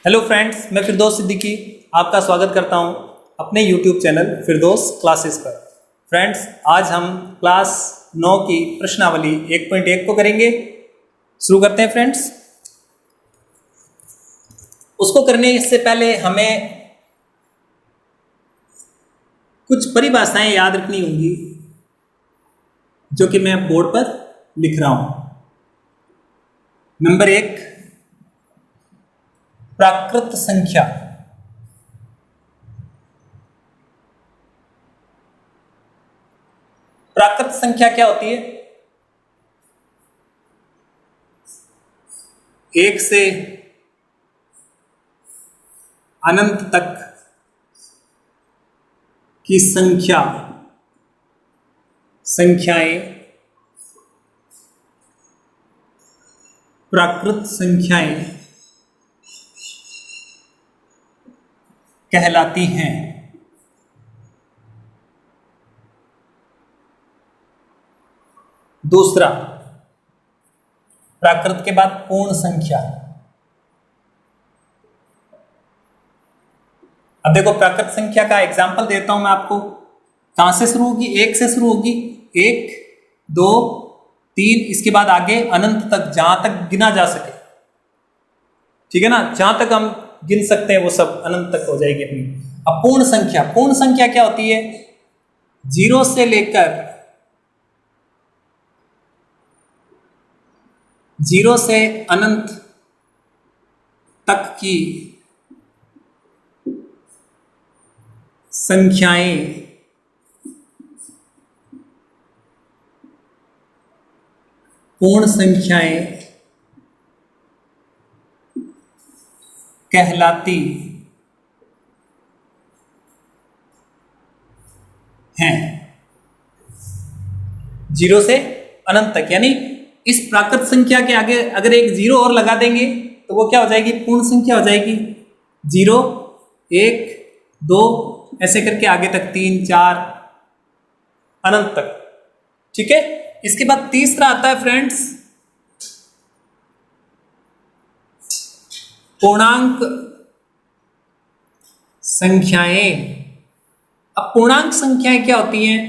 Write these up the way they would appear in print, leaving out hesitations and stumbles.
Hello friends, मैं फिरदौस सिद्दीकी आपका स्वागत करता हूं अपने यूट्यूब चैनल फिरदौस क्लासेस पर। फ्रेंड्स, आज हम क्लास 9 की प्रश्नावली 1.1 को करेंगे। शुरू करते हैं फ्रेंड्स। उसको करने से पहले हमें कुछ परिभाषाएं याद रखनी होंगी जो कि मैं बोर्ड पर लिख रहा हूं। नंबर 1, प्राकृत संख्या। प्राकृत संख्या क्या होती है? एक से अनंत तक की संख्याएं प्राकृत संख्याएं कहलाती हैं। दूसरा, प्राकृत के बाद पूर्ण संख्या। अब देखो, प्राकृत संख्या का एग्जाम्पल देता हूं मैं आपको। कहां से शुरू होगी? एक से शुरू होगी। 1, 2, 3, इसके बाद आगे अनंत तक, जहां तक गिना जा सके। ठीक है ना? जहां तक हम गिन सकते हैं वो सब अनंत तक हो जाएगी अपनी। अब पूर्ण संख्या क्या होती है? 0 से लेकर 0 से अनंत तक की संख्याएं पूर्ण संख्याएं कहलाती हैं। 0 से अनंत तक, यानी इस प्राकृत संख्या के आगे अगर एक 0 और लगा देंगे तो वो क्या हो जाएगी? पूर्ण संख्या हो जाएगी। 0, 1, 2, ऐसे करके आगे तक 3, 4, अनंत तक। ठीक है? इसके बाद तीसरा आता है फ्रेंड्स, पूर्णांक संख्याएं। अब पूर्णांक संख्याएं क्या होती हैं?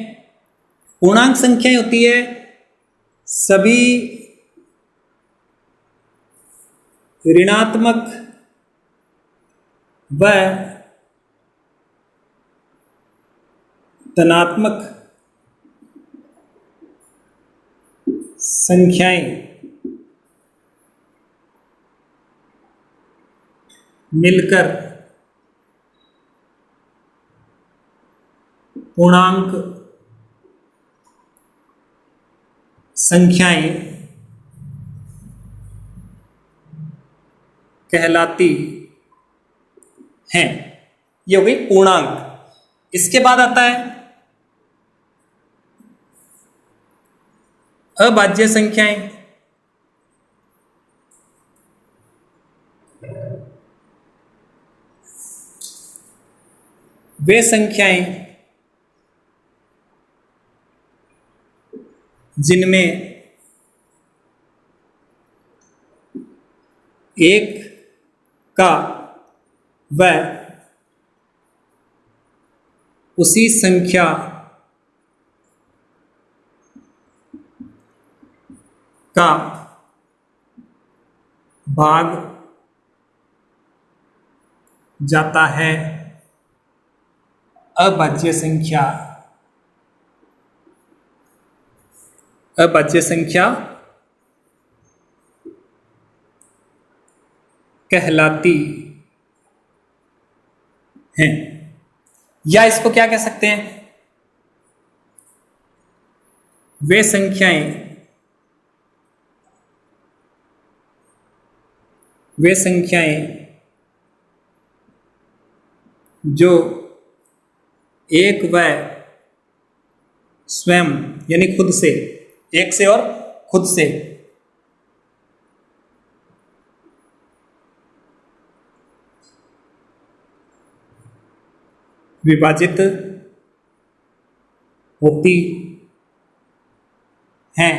पूर्णांक संख्याएं होती है सभी ऋणात्मक व धनात्मक संख्याएं मिलकर पूर्णांक संख्याएं कहलाती हैं। ये हो गई पूर्णांक। इसके बाद आता है अभाज्य संख्याएं। वे संख्याएं जिनमें एक का व उसी संख्या का भाग जाता है अभाज्य संख्या। अभाज्य संख्या कहलाती हैं। या इसको क्या कह सकते हैं? वे संख्याएं जो एक व स्वयं, यानी खुद से, एक से और खुद से विभाजित होती हैं,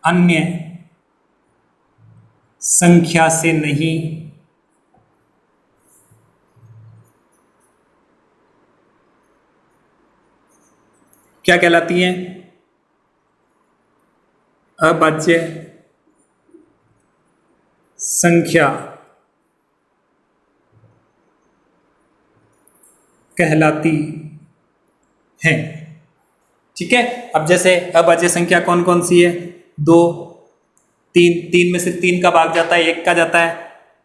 अन्य संख्या से नहीं, क्या कहलाती हैं? अभाज्य संख्या कहलाती है। ठीक है, अब जैसे अभाज्य संख्या कौन कौन सी है? 2, 3, 3 में सिर्फ 3 का भाग जाता है, 1 का जाता है।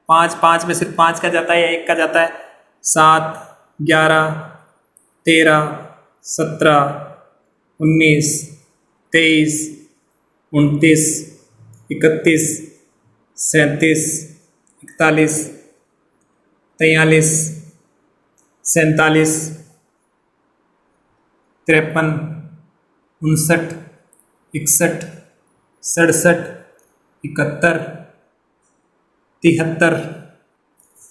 5, 5 में सिर्फ 5 का जाता है या 1 का जाता है। 7, 11, 13, 17, 19, 23, 29, 31, 37, 41, 43, 47, 53, 59, 61, 67, 71, 73।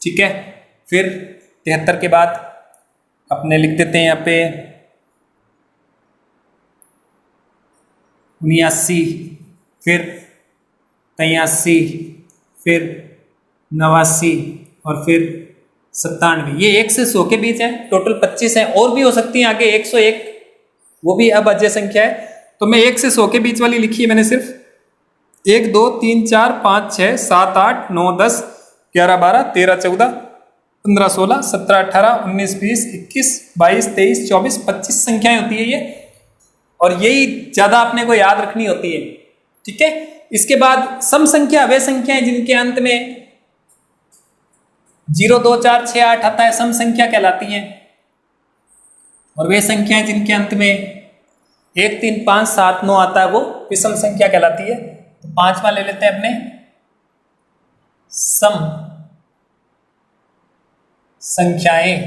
ठीक है, फिर 73 के बाद अपने लिख देते हैं यहाँ पे 79, फिर 83, फिर 89 और फिर 97। ये 1 से 100 के बीच है, टोटल 25 है, और भी हो सकती है आगे 101, वो भी अभाज्य संख्या है। तो मैं 1 से 100 के बीच वाली लिखी है मैंने सिर्फ। 1, 2, 3, 4, 5, 6, 7, 8, 9, 10, 11, 12, 13, 14, 15, 16, 17, 18, 19, 20, 21, 22, 23, 24, 25 संख्याएं होती है ये, और यही ज्यादा अपने को याद रखनी होती है। ठीक है, इसके बाद सम संख्या वे संख्याएं जिनके अंत में 0, 2, 4, 6, 8 आता है, सम संख्या कहलाती हैं। और वे संख्याएं जिनके अंत में 1, 3, 5, 7, 9 आता है, वो विषम संख्या कहलाती है। तो 5वां ले लेते हैं अपने, सम संख्याएं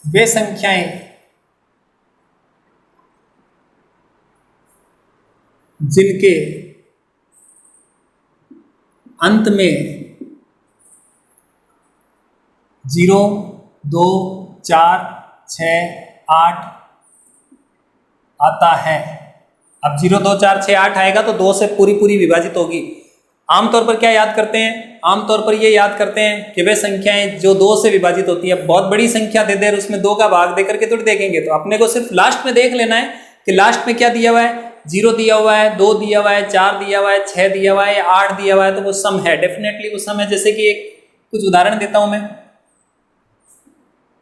वे संख्याएं जिनके अंत में 0, 2, 4, 6, 8 आता है। अब 0, 2, 4, 6, 8 आएगा तो 2 से पूरी पूरी विभाजित होगी। आमतौर पर क्या याद करते हैं? आमतौर पर ये याद करते हैं कि वे संख्याएं जो 2 से विभाजित होती है, बहुत बड़ी संख्या दे दे और उसमें 2 का भाग दे करके थोड़ी देखेंगे। तो अपने को सिर्फ लास्ट में देख लेना है कि लास्ट में क्या दिया हुआ है। 0 दिया हुआ है, 2 दिया हुआ है, 4 दिया हुआ है, 6 दिया हुआ है, 8 दिया हुआ है, तो वो सम है, डेफिनेटली वो सम है। जैसे कि एक कुछ उदाहरण देता हूं मैं,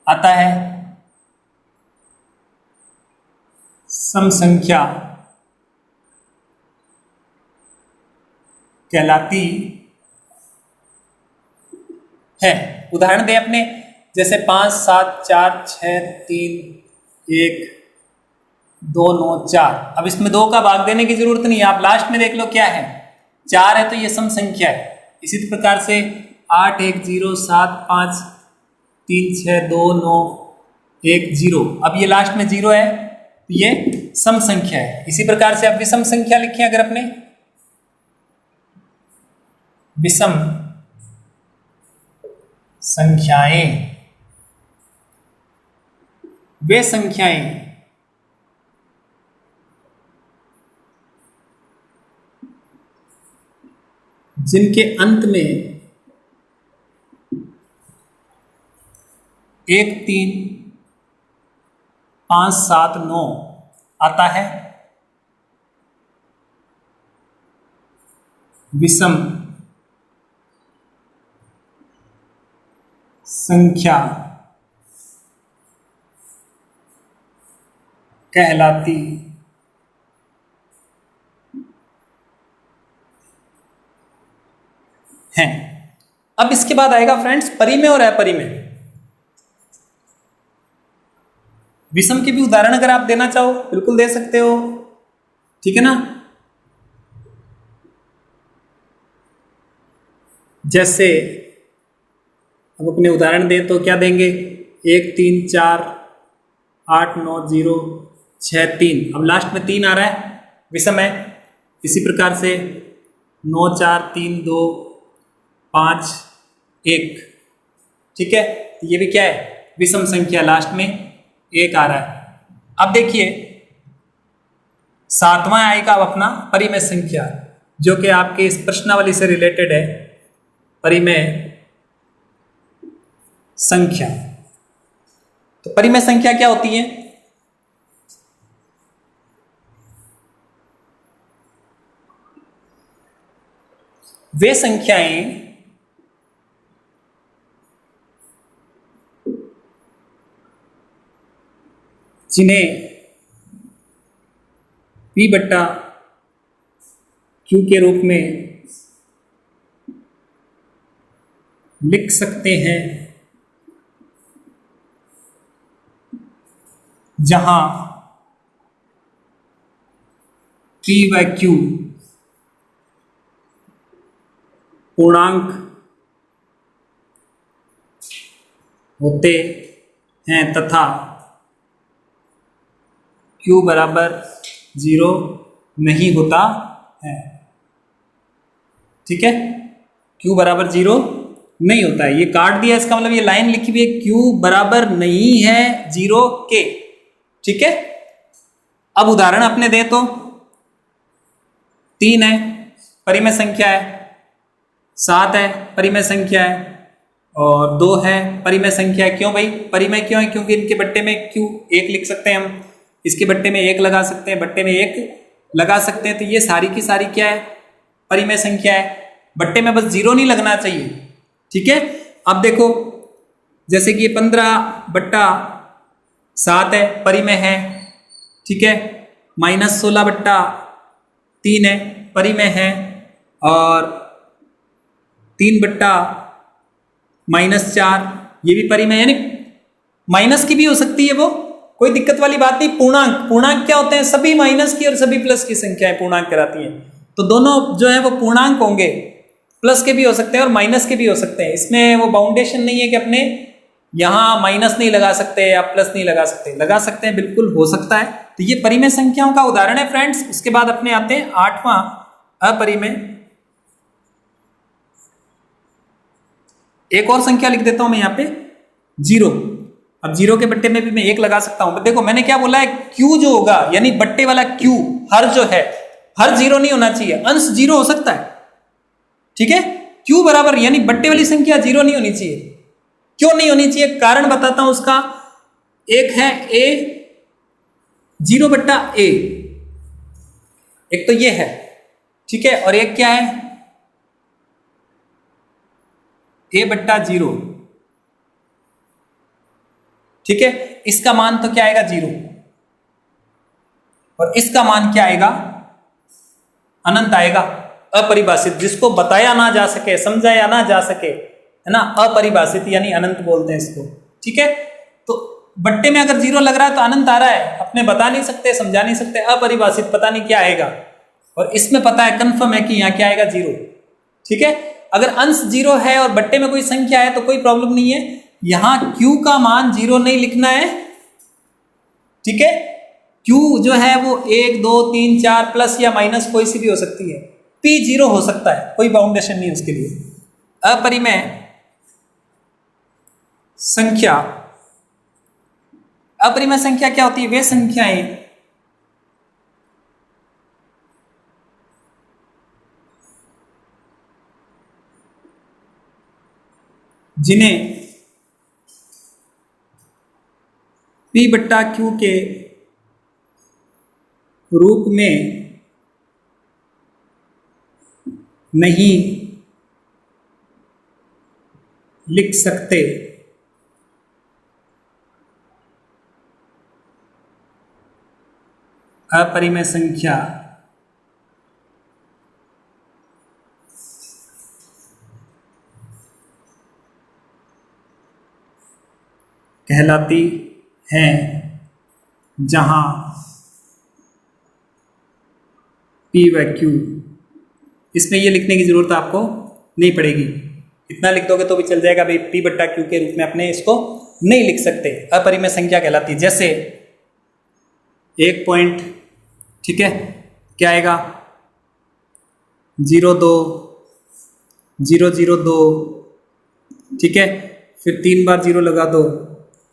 आता है सम संख्या कहलाती है। उदाहरण दें अपने, जैसे 5, 7, 4, 6, 3, 1, 2, 9, 4। अब इसमें 2 का भाग देने की जरूरत नहीं है, आप लास्ट में देख लो क्या है। 4 है तो ये सम संख्या है। इसी प्रकार से 8, 1, 0, 7, 5, 3, 6, 2, 9, 1, 0। अब ये लास्ट में 0 है तो ये सम संख्या है। इसी प्रकार से अब विषम संख्या लिखें अगर अपने, विषम संख्याएं वे संख्याएं जिनके अंत में 1, 3, 5, 7, 9 आता है, विषम संख्या कहलाती है। अब इसके बाद आएगा फ्रेंड्स परिमेय और अपरिमेय। विषम के भी उदाहरण अगर आप देना चाहो बिल्कुल दे सकते हो, ठीक है ना। जैसे अब अपने उदाहरण दें तो क्या देंगे, 1, 3, 4, 8, 9, 0, 6, 3। अब लास्ट में 3 आ रहा है, विषम है। इसी प्रकार से 9, 4, 3, 2, 5, 1। ठीक है, ये भी क्या है, विषम संख्या, लास्ट में 1 आ रहा है। अब देखिए 7वां आएगा अब अपना परिमेय संख्या, जो कि आपके इस प्रश्नावली से रिलेटेड है, परिमेय संख्या। तो परिमेय संख्या क्या होती है? वे संख्याएं जिन्हें P बट्टा Q के रूप में लिख सकते हैं, जहां P व Q पूर्णांक होते हैं तथा Q बराबर 0 नहीं होता है। ठीक है, Q बराबर 0 नहीं होता है, ये काट दिया, इसका मतलब ये लाइन लिखी हुई है Q बराबर नहीं है 0 के। ठीक है, अब उदाहरण अपने दें तो 3 है, परिमेय संख्या है, 7 है, परिमेय संख्या है, और 2 है, परिमेय संख्या है। क्यों भाई परिमेय क्यों है? क्योंकि इनके बट्टे में Q 1 लिख सकते हैं हम, इसके बट्टे में 1 लगा सकते हैं, बट्टे में 1 लगा सकते हैं, तो ये सारी की सारी क्या है? परिमेय संख्या है। बट्टे में बस 0 नहीं लगना चाहिए। ठीक है, अब देखो जैसे कि 15 बट्टा 7 है, परिमेय है। ठीक है, -16 बट्टा 3 है, परिमेय है, और 3 बट्टा -4 ये भी परिमेय, यानी माइनस की भी हो सकती है, वो कोई दिक्कत वाली बात नहीं। पूर्णांक, पूर्णांक क्या होते हैं? सभी माइनस की और सभी प्लस की संख्याएं पूर्णांक कहलाती हैं। तो दोनों जो है वो पूर्णांक होंगे, प्लस के भी हो सकते हैं और माइनस के भी हो सकते हैं। इसमें वो बाउंडेशन नहीं है कि अपने यहाँ माइनस नहीं लगा सकते या प्लस नहीं लगा सकते, लगा सकते हैं, बिल्कुल हो सकता है। तो ये परिमेय संख्याओं का उदाहरण है फ्रेंड्स। उसके बाद अपने आते हैं 8वां अपरिमेय। एक और संख्या लिख देता हूं मैं यहाँ पे 0। अब 0 के बट्टे में भी मैं 1 लगा सकता हूं। देखो मैंने क्या बोला है, Q जो होगा यानी बट्टे वाला Q हर जो है, हर 0 नहीं होना चाहिए, अंश 0 हो सकता है। ठीक है, Q बराबर यानी बट्टे वाली संख्या 0 नहीं होनी चाहिए। क्यों नहीं होनी चाहिए? कारण बताता हूं उसका। एक है A 0 बट्टा A, एक तो ये है। ठीक है, और एक क्या है? A बट्टा 0। ठीक है, इसका मान तो क्या आएगा? 0, और इसका मान क्या आएगा? अनंत आएगा, अपरिभाषित, जिसको बताया ना जा सके, समझाया ना जा सके, है ना, अपरिभाषित यानी अनंत बोलते हैं इसको। ठीक है, तो बट्टे में अगर 0 लग रहा है तो अनंत आ रहा है, अपने बता नहीं सकते, समझा नहीं सकते, अपरिभाषित, पता नहीं क्या आएगा। और इसमें पता है, कंफर्म है कि यहाँ क्या आएगा? 0। ठीक है, अगर अंश 0 है और बट्टे में कोई संख्या है तो कोई प्रॉब्लम नहीं है, यहां Q का मान 0 नहीं लिखना है। ठीक है, Q जो है वो 1 2 3 4 प्लस या माइनस कोई सी भी हो सकती है, P 0 हो सकता है, कोई बाउंडेशन नहीं उसके लिए। अपरिमेय संख्या, अपरिमेय संख्या क्या होती है? वे संख्याएं जिन्हें P बट्टा Q के रूप में नहीं लिख सकते, अपरिमेय संख्या कहलाती हैं, जहां P व Q, इसमें ये लिखने की जरूरत आपको नहीं पड़ेगी, इतना लिख दोगे तो भी चल जाएगा भाई। P बट्टा Q के रूप में अपने इसको नहीं लिख सकते, अपरिमेय संख्या कहलाती है। जैसे 1 पॉइंट, ठीक है, क्या आएगा? 0 2 0 0 2, ठीक है, फिर 3 बार 0 लगा दो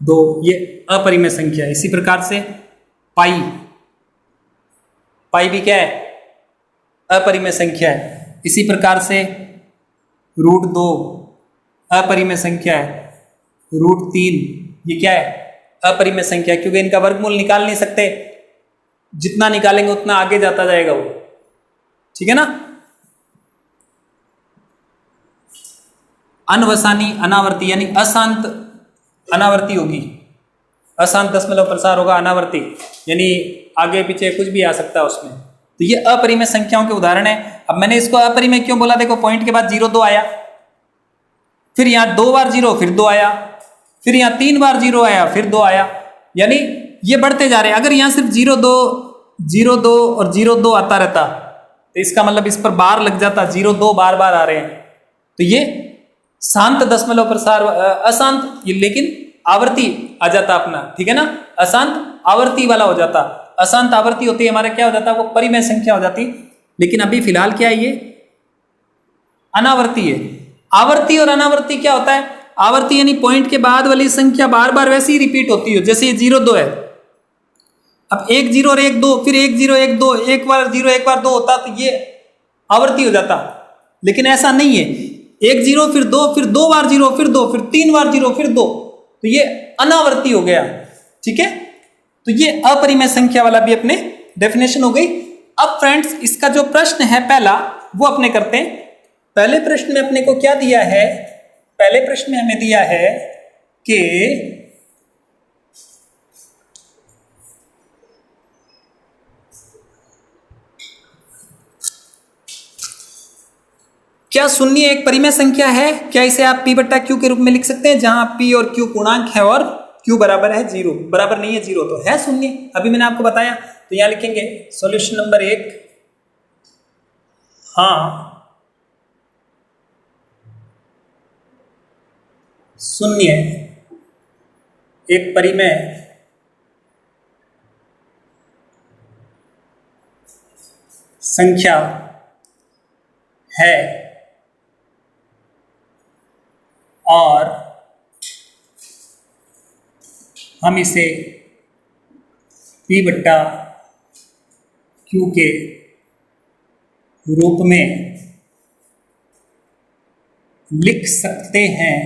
2, ये अपरिमेय संख्या है। इसी प्रकार से पाई, पाई भी क्या है? अपरिमेय संख्या है। इसी प्रकार से √2 अपरिमेय संख्या है, √3 ये क्या है, अपरिमेय संख्या है, क्योंकि इनका वर्गमूल निकाल नहीं सकते, जितना निकालेंगे उतना आगे जाता जाएगा वो, ठीक है ना। अनवसानी अनावर्ती यानी अशांत अनावर्ती होगी, अशांत दशमलव प्रसार होगा, अनावर्ती यानी आगे पीछे कुछ भी आ सकता है उसमें। तो ये अपरिमेय संख्याओं के उदाहरण है। अब मैंने इसको अपरिमेय क्यों बोला, देखो पॉइंट के बाद 0 2 आया, फिर यहाँ 2 बार 0 फिर 2 आया, फिर यहाँ 3 बार 0 आया फिर 2 आया, यानी ये बढ़ते जा रहे हैं। अगर यहाँ सिर्फ 0 2 0 2 और 0 2 आता रहता तो इसका मतलब इस पर बार लग जाता, 0 2 बार बार आ रहे हैं, तो ये शांत दशमलव प्रसार अशांत, लेकिन आवर्ती आ जाता अपना, ठीक है ना, अशांत आवर्ती वाला हो जाता। अशांत आवर्ती होती है हमारे क्या हो जाता, वो परिमेय संख्या हो जाती। लेकिन अभी फिलहाल क्या है, ये अनावर्ती है। आवर्ती और अनावर्ती क्या होता है, आवर्ती यानी पॉइंट के बाद वाली संख्या बार बार वैसे ही रिपीट होती है, जैसे ये 0 2 है, अब 1 0 और 1 2, फिर 1 0 1 2, एक बार 0 एक बार 2 होता तो ये आवर्ती हो जाता। लेकिन ऐसा नहीं है, 1 0 फिर 2, फिर 2 बार 0 फिर 2, फिर 3 बार 0 फिर 2, तो ये अनावर्ती हो गया, ठीक है। तो ये अपरिमेय संख्या वाला भी अपने डेफिनेशन हो गई। अब फ्रेंड्स इसका जो प्रश्न है पहला वो अपने करते हैं। पहले प्रश्न में अपने को क्या दिया है, पहले प्रश्न में हमें दिया है कि क्या शून्य एक परिमेय संख्या है, क्या इसे आप p बट्टा q के रूप में लिख सकते हैं, जहां p और q पूर्णांक है और q बराबर है 0, बराबर नहीं है 0 तो है शून्य। अभी मैंने आपको बताया, तो यहां लिखेंगे सॉल्यूशन नंबर 1, हाँ शून्य एक परिमेय संख्या है और हम इसे p बट्टा q के रूप में लिख सकते हैं,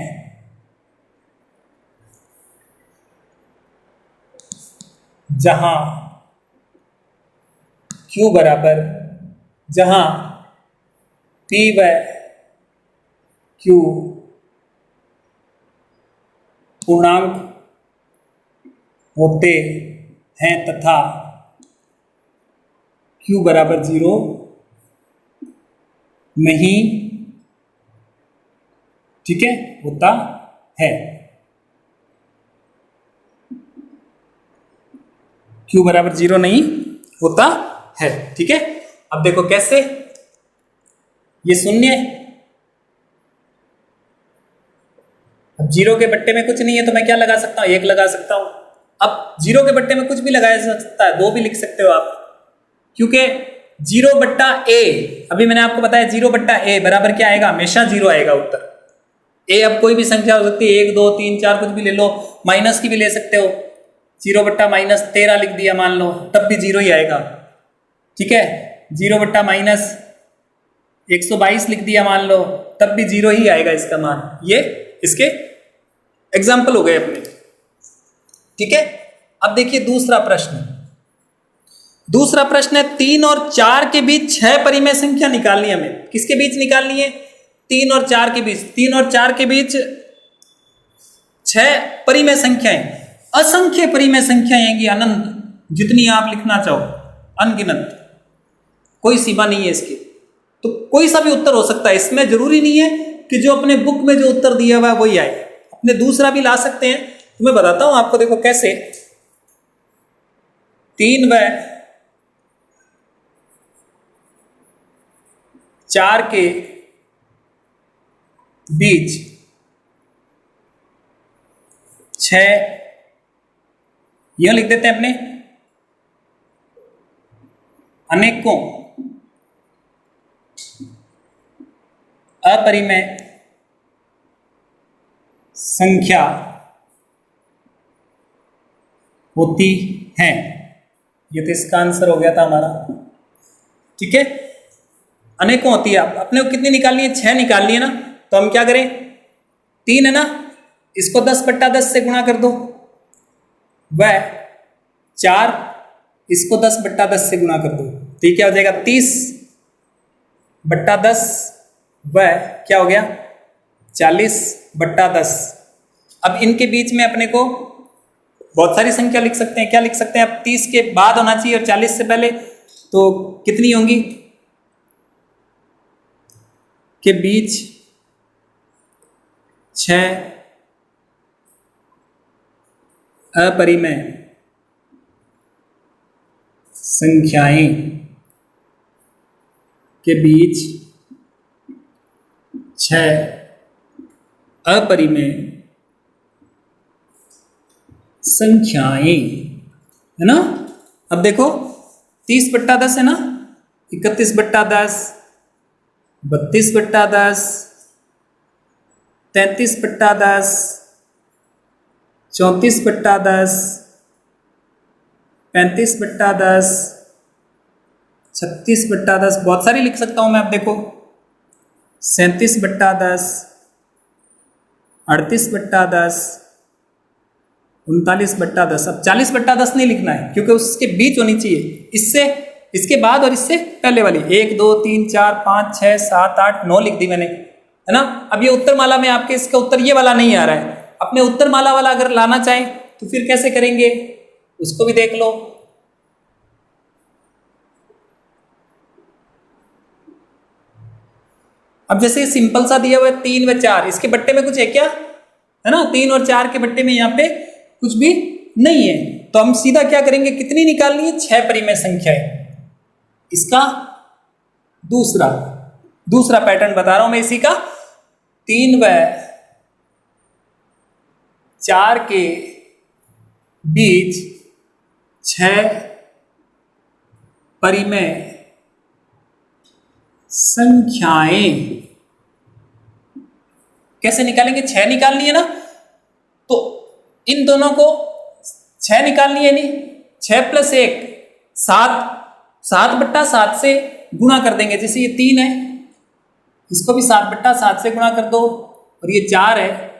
जहां q बराबर, जहां p व q पूर्णांक होते हैं तथा q बराबर 0 नहीं, ठीक है, होता है। q बराबर 0 नहीं होता है, ठीक है। अब देखो कैसे, ये शून्य, अब 0 के बट्टे में कुछ नहीं है तो मैं क्या लगा सकता हूं, 1 लगा सकता हूं। अब 0 के बट्टे में कुछ भी लगाया जा सकता है, 2 भी लिख सकते हो आप, क्योंकि 0 बट्टा a, अभी मैंने आपको बताया 0 बट्टा a बराबर क्या आएगा, हमेशा 0 आएगा उत्तर। a अब कोई भी संख्या हो सकती है, 1 2 3 4 कुछ भी ले लो, माइनस की भी ले सकते हो, 0 बट्टा माइनस 13 लिख दिया मान लो, तब भी 0 ही आएगा, ठीक है। 0 बट्टा माइनस 122 लिख दिया मान लो, तब भी 0 ही आएगा इसका मान। ये इसके एग्जाम्पल हो गए अपने, ठीक है। अब देखिए दूसरा प्रश्न, दूसरा प्रश्न है 3 और 4 के बीच 6 परिमेय संख्या निकालनी है हमें। किसके बीच निकालनी है, 3 और 4 के बीच। 3 और 4 के बीच 6 परिमेय संख्याएं, असंख्य परिमेय संख्याएं आएंगी, अनंत, जितनी आप लिखना चाहो, अनगिनत, कोई सीमा नहीं है इसकी। तो कोई सा भी उत्तर हो सकता है, इसमें जरूरी नहीं है कि जो अपने बुक में जो उत्तर दिया हुआ है वही आए, अपने दूसरा भी ला सकते हैं। तो मैं बताता हूं आपको, देखो कैसे। 3 व 4 के बीच 6, यह लिख देते हैं अपने, अनेकों अपरिमेय संख्या होती हैं। ये तो इसका आंसर हो गया था हमारा, ठीक है। अनेकों होती है। अपने को कितनी निकालनी है, 6 निकालनी है ना। तो हम क्या करें, 3 है ना, इसको 10/10 से गुणा कर दो, वह 4, इसको 10/10 से गुणा कर दो, तो ये क्या हो जाएगा 30/10, वह क्या हो गया 40/10। अब इनके बीच में अपने को बहुत सारी संख्या लिख सकते हैं। क्या लिख सकते हैं, अब 30 के बाद होना चाहिए और 40 से पहले, तो कितनी होंगी, के बीच 6 अपरिमेय संख्याएं, के बीच 6 अपरिमेय संख्याएं, है ना। अब देखो 30/10 है ना, 31/10, 32/10, 33/10, 34/10, 35/10, 36/10, बहुत सारी लिख सकता हूं मैं। अब देखो 37/10, 38/10, 39/10। अब 40/10 नहीं लिखना है क्योंकि उसके बीच होनी चाहिए, इससे इसके बाद और इससे पहले वाली। 1 2 3 4 5 6 7 8 9 लिख दी मैंने, है ना। अब ये उत्तर माला में आपके इसका उत्तर ये वाला नहीं आ रहा है। अपने उत्तर माला वाला अगर लाना चाहें तो फिर कैसे करेंगे, उसको भी देख लो। अब जैसे सिंपल सा दिया हुआ है 3 व 4, इसके बट्टे में कुछ है क्या, है ना। 3 और 4 के बट्टे में यहाँ पे कुछ भी नहीं है, तो हम सीधा क्या करेंगे, कितनी निकालनी है, 6 परिमेय संख्याएं। इसका दूसरा पैटर्न बता रहा हूं मैं इसी का। 3 व 4 के बीच 6 परिमेय संख्याएं कैसे निकालेंगे, 6 निकालनी है ना, तो इन दोनों को 6 निकालनी है, नहीं 6 + 1 7, 7/7 से गुणा कर देंगे। जैसे ये 3 है, इसको भी 7/7 से गुणा कर दो, और ये 4 है,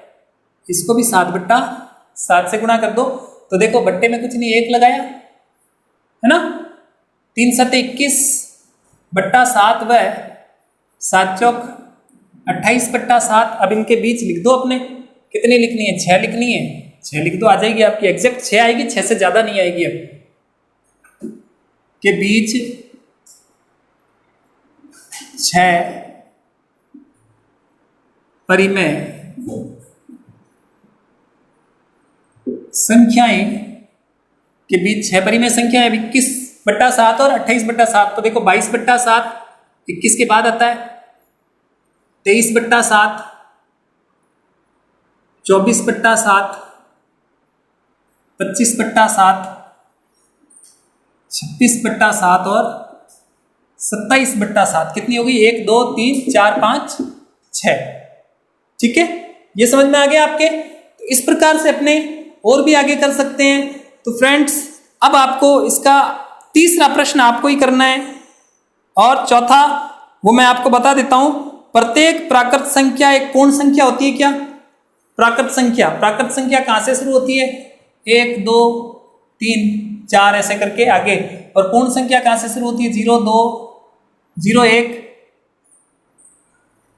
इसको भी 7/7 से गुणा कर दो। तो देखो बट्टे में कुछ नहीं, 1 लगाया, है ना। 3 × 7 = 21/7 व 7 × 4 = 28/7। अब इनके बीच लिख दो अपने, कितनी लिखनी है, 6 लिखनी है। 6 लिख दो, आ जाएगी आपकी एग्जैक्ट 6 आएगी, 6 से ज्यादा नहीं आएगी। अब के बीच 6 परिमेय संख्याएं, के बीच 6 परिमेय संख्याएं 21/7 और 28/7। तो देखो 22/7 21 के बाद आता है, 23/7, 24/7, 25/7, 26/7 और 27/7। कितनी होगी, 1 2 3 4 5 6। ठीक है, ये समझ में आ गया आपके। तो इस प्रकार से अपने और भी आगे कर सकते हैं। तो फ्रेंड्स, अब आपको इसका तीसरा प्रश्न आपको ही करना है, और चौथा वो मैं आपको बता देता हूं। प्रत्येक प्राकृत संख्या एक पूर्ण संख्या होती है क्या। प्राकृत संख्या कहां से शुरू होती है, 1 2 3 4 ऐसे करके आगे। और पूर्ण संख्या कहां से शुरू होती है, 0 2 0 1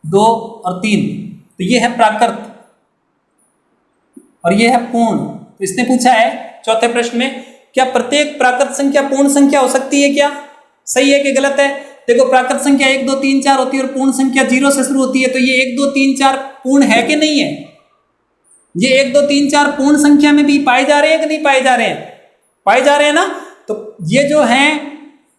2 और 3। तो ये है प्राकृत और ये है पूर्ण। तो इसने पूछा है चौथे प्रश्न में, क्या प्रत्येक प्राकृत संख्या पूर्ण संख्या हो सकती है क्या। सही है कि गलत है। देखो प्राकृत संख्या 1 2 3 4 होती है और पूर्ण संख्या 0 से शुरू होती है। तो ये 1 2 3 4 पूर्ण है कि नहीं है। ये 1 2 3 4 पूर्ण संख्या में भी पाए जा रहे हैं कि नहीं पाए जा रहे हैं, पाए जा रहे हैं ना। तो ये जो है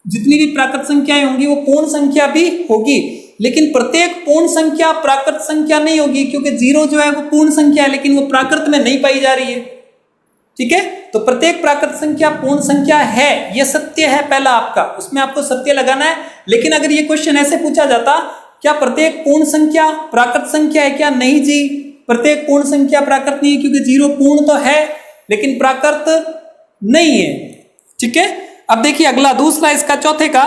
जितनी भी प्राकृत संख्याएं होंगी वो पूर्ण संख्या भी होगी, लेकिन प्रत्येक पूर्ण संख्या प्राकृत संख्या नहीं होगी, क्योंकि 0 जो है वो पूर्ण संख्या है लेकिन वो प्राकृत में नहीं पाई जा रही है। ठीक है, तो प्रत्येक प्राकृत संख्या पूर्ण संख्या है, ये सत्य है पहला आपका, उसमें आपको सत्य लगाना है। लेकिन अगर ये क्वेश्चन ऐसे पूछा जाता, क्या प्रत्येक पूर्ण संख्या प्राकृत संख्या है क्या, नहीं जी, प्रत्येक पूर्ण संख्या प्राकृत नहीं है, क्योंकि 0 पूर्ण तो है लेकिन प्राकृत नहीं है। ठीक है, अब देखिए अगला दूसरा इसका चौथे का,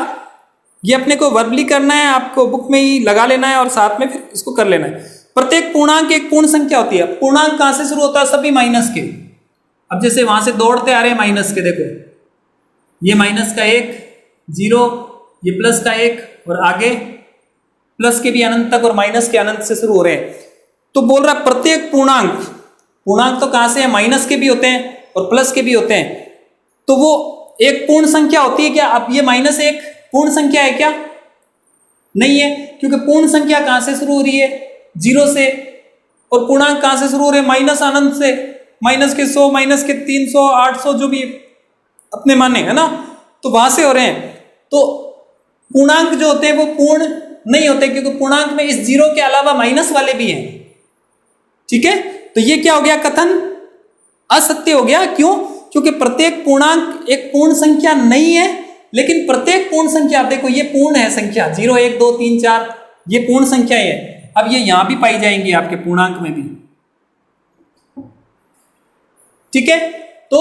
ये अपने को वर्बली करना है, आपको बुक में ही लगा लेना है और साथ में फिर इसको कर लेना है। प्रत्येक पूर्णांक एक पूर्ण संख्या होती है। पूर्णांक कहां से शुरू होता है? सभी माइनस के। अब जैसे वहां से दौड़ते आ रहे हैं माइनस के, देखो ये माइनस का 1, 0, ये प्लस का 1 और आगे प्लस के भी अनंत तक और माइनस के अनंत से शुरू हो रहे हैं। तो बोल रहा प्रत्येक पूर्णांक, पूर्णांक तो कहां से है? माइनस के भी होते हैं और प्लस के भी होते हैं। तो वो एक पूर्ण संख्या होती है क्या? अब ये -1 पूर्ण संख्या है क्या? नहीं है, क्योंकि पूर्ण संख्या कहां से शुरू हो रही है? 0 से। और पूर्णांक कहां से शुरू हो रहे हैं? माइनस अनंत से। माइनस के 100, माइनस के 300, 800 जो भी अपने माने, है ना, तो वहां से हो रहे हैं। तो पूर्णांक जो होते हैं वो पूर्ण नहीं होते, क्योंकि पूर्णांक में इस 0 के अलावा माइनस वाले भी हैं। ठीक है, तो ये क्या हो गया? कथन असत्य हो गया। क्यों? क्योंकि प्रत्येक पूर्णांक एक पूर्ण संख्या नहीं है, लेकिन प्रत्येक पूर्ण संख्या, आप देखो ये पूर्ण है संख्या, 0, 1, 2, 3, 4 ये पूर्ण संख्या है। अब ये यहां भी पाई जाएंगी आपके पूर्णांक में भी। ठीक है, तो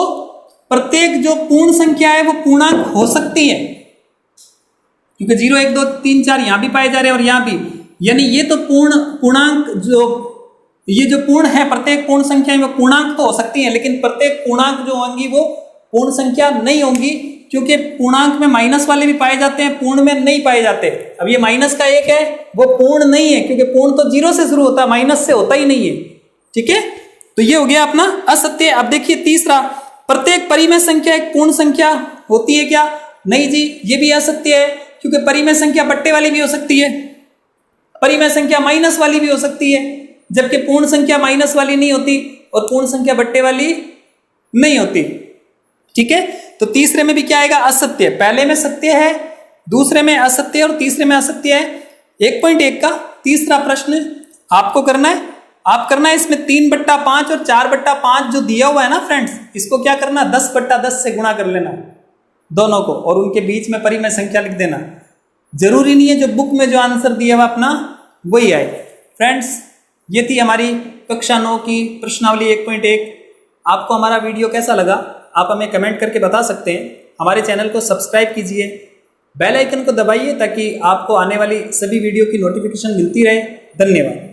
प्रत्येक जो पूर्ण संख्या है वो पूर्णांक हो सकती है, क्योंकि 0, 1, 2, 3, 4 यहां भी पाए जा रहे हैं और यहां भी। यानी ये तो पूर्णांक ये जो पूर्ण है, प्रत्येक पूर्ण संख्या में पूर्णांक तो हो सकती है, लेकिन प्रत्येक पूर्णांक जो होंगी वो पूर्ण संख्या नहीं होंगी, क्योंकि पूर्णांक में माइनस वाले भी पाए जाते हैं, पूर्ण में नहीं पाए जाते। अब ये माइनस का 1 है, वो पूर्ण नहीं है, क्योंकि पूर्ण तो 0 से शुरू होता है, माइनस से होता ही नहीं है। ठीक है, तो ये हो गया अपना असत्य। अब देखिए तीसरा, प्रत्येक परिमेय संख्या एक पूर्ण संख्या होती है क्या? नहीं जी, ये भी असत्य है, क्योंकि परिमेय संख्या बट्टे वाली भी हो सकती है, परिमेय संख्या माइनस वाली भी हो सकती है, जबकि पूर्ण संख्या माइनस वाली नहीं होती और पूर्ण संख्या बट्टे वाली नहीं होती। ठीक है, तो तीसरे में भी क्या आएगा? असत्य। पहले में सत्य है, दूसरे में असत्य और तीसरे में असत्य है। 1.1 का तीसरा प्रश्न आपको करना है। आप करना है इसमें 3/5 और 4/5 जो दिया हुआ है ना फ्रेंड्स, इसको क्या करना? 10/10 से गुणा कर लेना दोनों को, और उनके बीच में परिमेय संख्या लिख देना। जरूरी नहीं है जो बुक में जो आंसर दिया हुआ अपना वही आए। फ्रेंड्स, ये थी हमारी कक्षा 9 की प्रश्नावली 1.1। आपको हमारा वीडियो कैसा लगा आप हमें कमेंट करके बता सकते हैं। हमारे चैनल को सब्सक्राइब कीजिए, बेल आइकन को दबाइए ताकि आपको आने वाली सभी वीडियो की नोटिफिकेशन मिलती रहे। धन्यवाद।